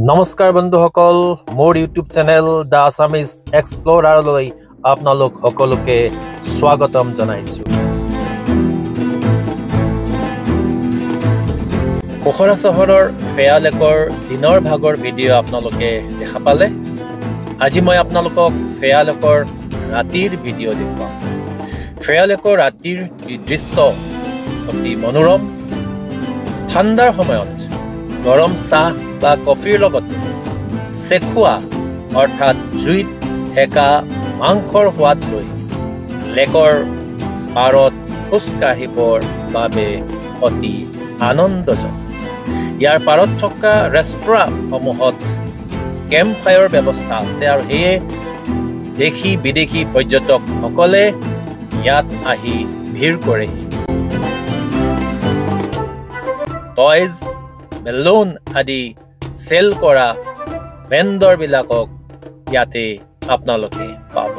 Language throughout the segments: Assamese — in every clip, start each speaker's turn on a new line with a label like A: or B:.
A: নমস্কাৰ বন্ধুসকল, মোৰ ইউটিউব চেনেল দ্য আছামিজ এক্সপ্ল'ৰাৰলৈ আপোনালোক সকলোকে স্বাগতম জনাইছোঁ। পোখৰা চহৰৰ ফেয়া লেকৰ দিনৰ ভাগৰ ভিডিঅ' আপোনালোকে দেখা পালে। আজি মই আপোনালোকক ফেয়া লেকৰ ৰাতিৰ ভিডিঅ' দেখুৱাম। ফেয়া লেকৰ ৰাতিৰ দৃশ্য অতি মনোৰম। ঠাণ্ডাৰ সময়ত গৰম চাহ বা কফিৰ লগতে চেখুৱা অৰ্থাৎ জুইত সেকা মাংসৰ সোৱাদ লৈ লেকৰ পাৰত খোজকাঢ়িবৰ বাবে অতি আনন্দজনক। ইয়াৰ পাৰত থকা ৰেষ্টুৰাঁসমূহত কেম্প ফায়াৰ ব্যৱস্থা আছে আৰু সেয়ে দেশী বিদেশী পৰ্যটকসকলে ইয়াত আহি ভিৰ কৰেহি। টয়জ বেলুন আদি চেল কৰা ভেণ্ডৰবিলাকক ইয়াতে আপোনালোকে পাব।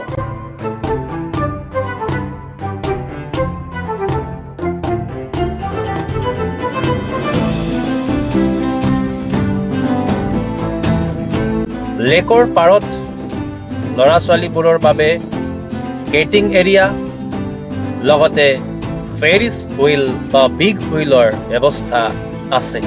A: লেকৰ পাৰত ল'ৰা ছোৱালীবোৰৰ বাবে স্কেটিং এৰিয়া লগতে ফেৰিছ হুইল বা বিগ হুইলৰ ব্যৱস্থা আছে।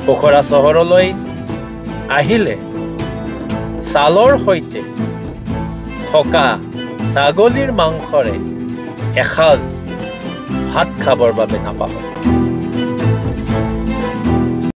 A: পোখৰা চহৰলৈ আহিলে ছালৰ সৈতে থকা ছাগলীৰ মাংসৰে এসাঁজ ভাত খাবৰ বাবে নাপাব।